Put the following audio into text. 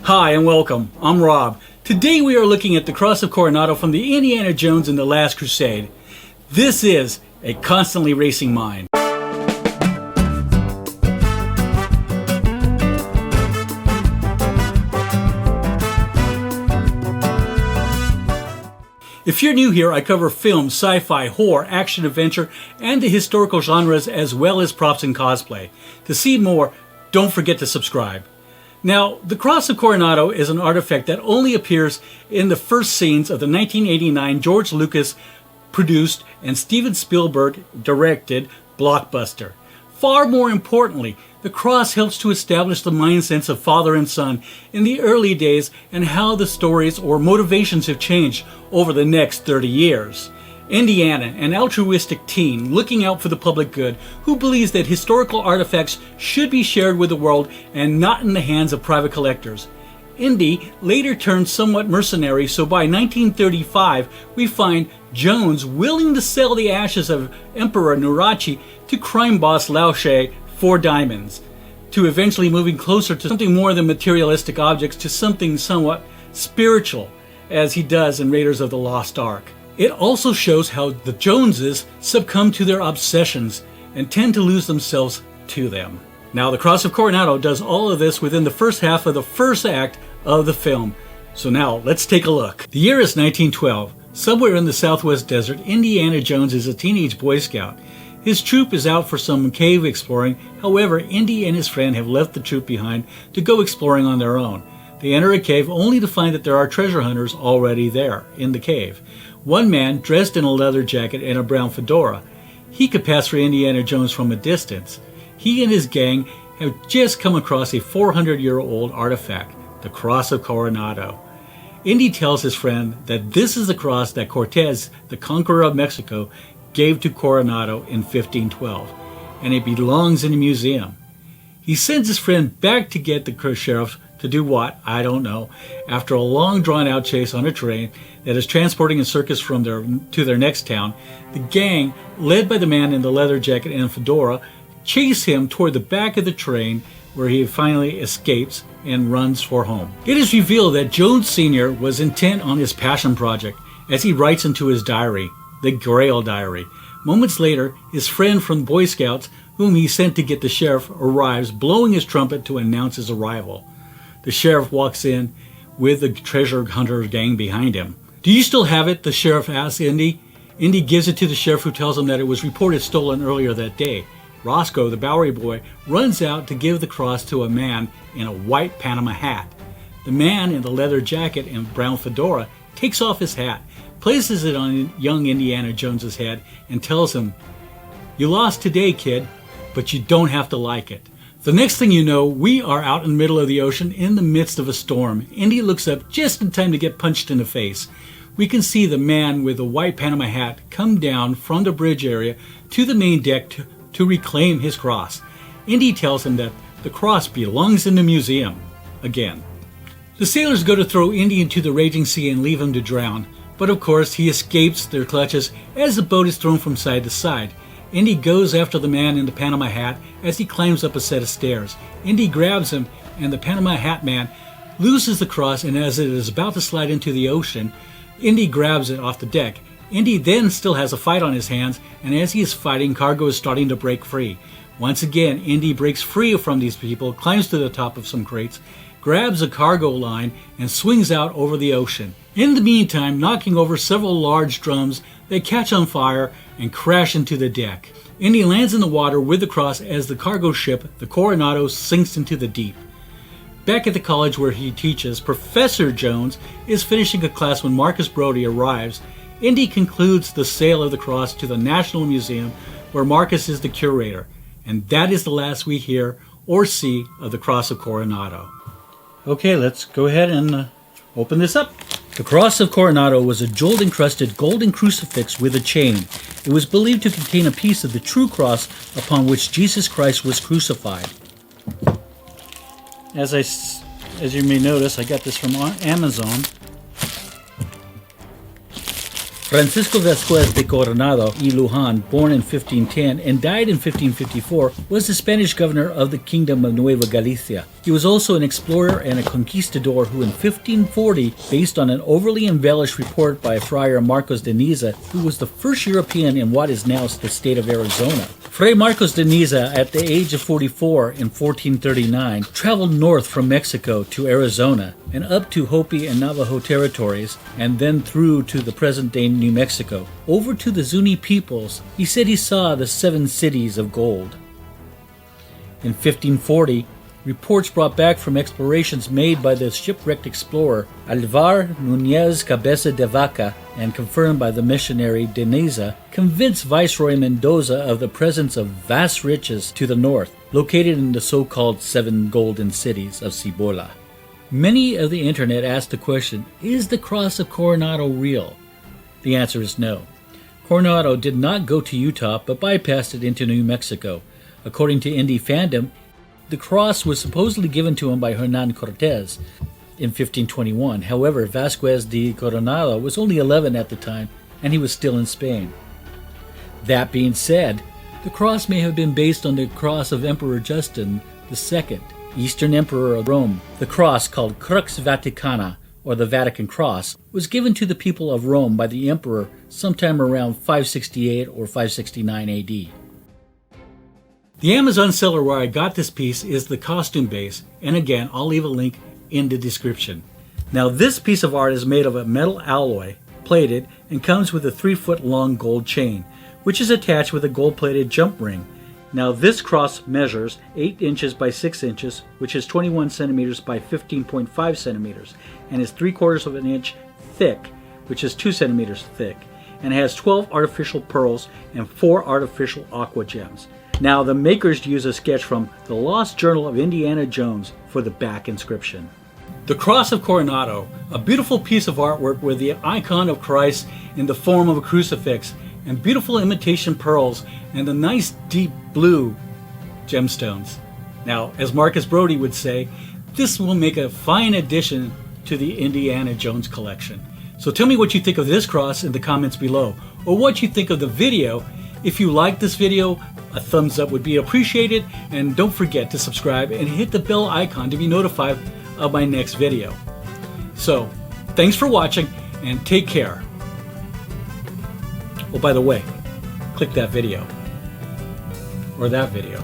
Hi and welcome, I'm Rob. Today we are looking at the Cross of Coronado from the Indiana Jones and the Last Crusade. This is a constantly racing mind. If you're new here, I cover film, sci-fi, horror, action, adventure, and the historical genres as well as props and cosplay. To see more, don't forget to subscribe. Now, the Cross of Coronado is an artifact that only appears in the first scenes of the 1989 George Lucas produced and Steven Spielberg directed blockbuster. Far more importantly, the cross helps to establish the mindsets of father and son in the early days and how the stories or motivations have changed over the next 30 years. Indiana, an altruistic teen looking out for the public good who believes that historical artifacts should be shared with the world and not in the hands of private collectors. Indy later turned somewhat mercenary, so by 1935 we find Jones willing to sell the ashes of Emperor Nurhaci to crime boss Lao Che for diamonds, to eventually moving closer to something more than materialistic objects to something somewhat spiritual, as he does in Raiders of the Lost Ark. It also shows how the Joneses succumb to their obsessions and tend to lose themselves to them. Now, the Cross of Coronado does all of this within the first half of the first act of the film. So now, let's take a look. The year is 1912. Somewhere in the southwest desert, Indiana Jones is a teenage Boy Scout. His troop is out for some cave exploring. However, Indy and his friend have left the troop behind to go exploring on their own. They enter a cave only to find that there are treasure hunters already there in the cave. One man, dressed in a leather jacket and a brown fedora, he could pass for Indiana Jones from a distance. He and his gang have just come across a 400-year-old artifact, the Cross of Coronado. Indy tells his friend that this is the cross that Cortez, the conqueror of Mexico, gave to Coronado in 1512, and it belongs in a museum. He sends his friend back to get the sheriff to do what? I don't know. After a long drawn-out chase on a train that is transporting a circus from to their next town, the gang, led by the man in the leather jacket and fedora, chase him toward the back of the train where he finally escapes and runs for home. It is revealed that Jones Sr. was intent on his passion project as he writes into his diary, the Grail Diary. Moments later, his friend from Boy Scouts, whom he sent to get the sheriff, arrives, blowing his trumpet to announce his arrival. The sheriff walks in with the treasure hunter gang behind him. "Do you still have it?" the sheriff asks Indy. Indy gives it to the sheriff, who tells him that it was reported stolen earlier that day. Roscoe, the Bowery boy, runs out to give the cross to a man in a white Panama hat. The man in the leather jacket and brown fedora takes off his hat, places it on young Indiana Jones's head, and tells him, "You lost today, kid, but you don't have to like it." The next thing you know, we are out in the middle of the ocean in the midst of a storm. Indy looks up just in time to get punched in the face. We can see the man with the white Panama hat come down from the bridge area to the main deck to reclaim his cross. Indy tells him that the cross belongs in the museum again. The sailors go to throw Indy into the raging sea and leave him to drown, but of course he escapes their clutches as the boat is thrown from side to side. Indy goes after the man in the Panama hat as he climbs up a set of stairs. Indy grabs him, and the Panama hat man loses the cross, and as it is about to slide into the ocean, Indy grabs it off the deck. Indy then still has a fight on his hands, and as he is fighting, cargo is starting to break free. Once again, Indy breaks free from these people, climbs to the top of some crates, grabs a cargo line, and swings out over the ocean. In the meantime, knocking over several large drums, they catch on fire and crash into the deck. Indy lands in the water with the cross as the cargo ship, the Coronado, sinks into the deep. Back at the college where he teaches, Professor Jones is finishing a class when Marcus Brody arrives. Indy concludes the sale of the cross to the National Museum, where Marcus is the curator. And that is the last we hear or see of the Cross of Coronado. Okay, let's go ahead and open this up. The Cross of Coronado was a jewel-encrusted golden crucifix with a chain. It was believed to contain a piece of the true cross upon which Jesus Christ was crucified. As you may notice, I got this from Amazon. Francisco Vázquez de Coronado y Luján, born in 1510 and died in 1554, was the Spanish governor of the Kingdom of Nueva Galicia. He was also an explorer and a conquistador who in 1540, based on an overly embellished report by Friar Marcos de Niza, who was the first European in what is now the state of Arizona. Fray Marcos de Niza, at the age of 44 in 1439, traveled north from Mexico to Arizona and up to Hopi and Navajo territories, and then through to the present-day New Mexico. Over to the Zuni peoples, he said he saw the 7 cities of gold. In 1540, reports brought back from explorations made by the shipwrecked explorer 𝐈𝐧𝐼𝐧𝐞𝐬 Cabeza de Vaca and confirmed by the missionary de Niza convinced Viceroy Mendoza of the presence of vast riches to the north, located in the so-called 7 golden cities of Cibola. Many of the internet asked the question, is the Cross of Coronado real? The answer is no. Coronado did not go to Utah but bypassed it into New Mexico. According to Indy fandom, the cross was supposedly given to him by Hernan Cortez in 1521. However, Vázquez de Coronado was only 11 at the time, and he was still in Spain. That being said, the cross may have been based on the cross of Emperor Justin II, Eastern Emperor of Rome. The cross, called Crux Vaticana, or the Vatican Cross, was given to the people of Rome by the emperor sometime around 568 or 569 AD. The Amazon seller where I got this piece is the costume base, and again, I'll leave a link in the description. Now, this piece of art is made of a metal alloy, plated, and comes with a 3-foot long gold chain, which is attached with a gold-plated jump ring. Now, this cross measures 8 inches by 6 inches, which is 21 centimeters by 15.5 centimeters, and is 3/4 of an inch thick, which is 2 centimeters thick, and has 12 artificial pearls and 4 artificial aqua gems. Now, the makers use a sketch from the Lost Journal of Indiana Jones for the back inscription. The Cross of Coronado, a beautiful piece of artwork with the icon of Christ in the form of a crucifix, and beautiful imitation pearls, and the nice deep blue gemstones. Now, as Marcus Brody would say, this will make a fine addition to the Indiana Jones collection. So tell me what you think of this cross in the comments below, or what you think of the video. If you like this video, a thumbs up would be appreciated, and don't forget to subscribe and hit the bell icon to be notified of my next video. So, thanks for watching, and take care. Oh, by the way, click that video, or that video.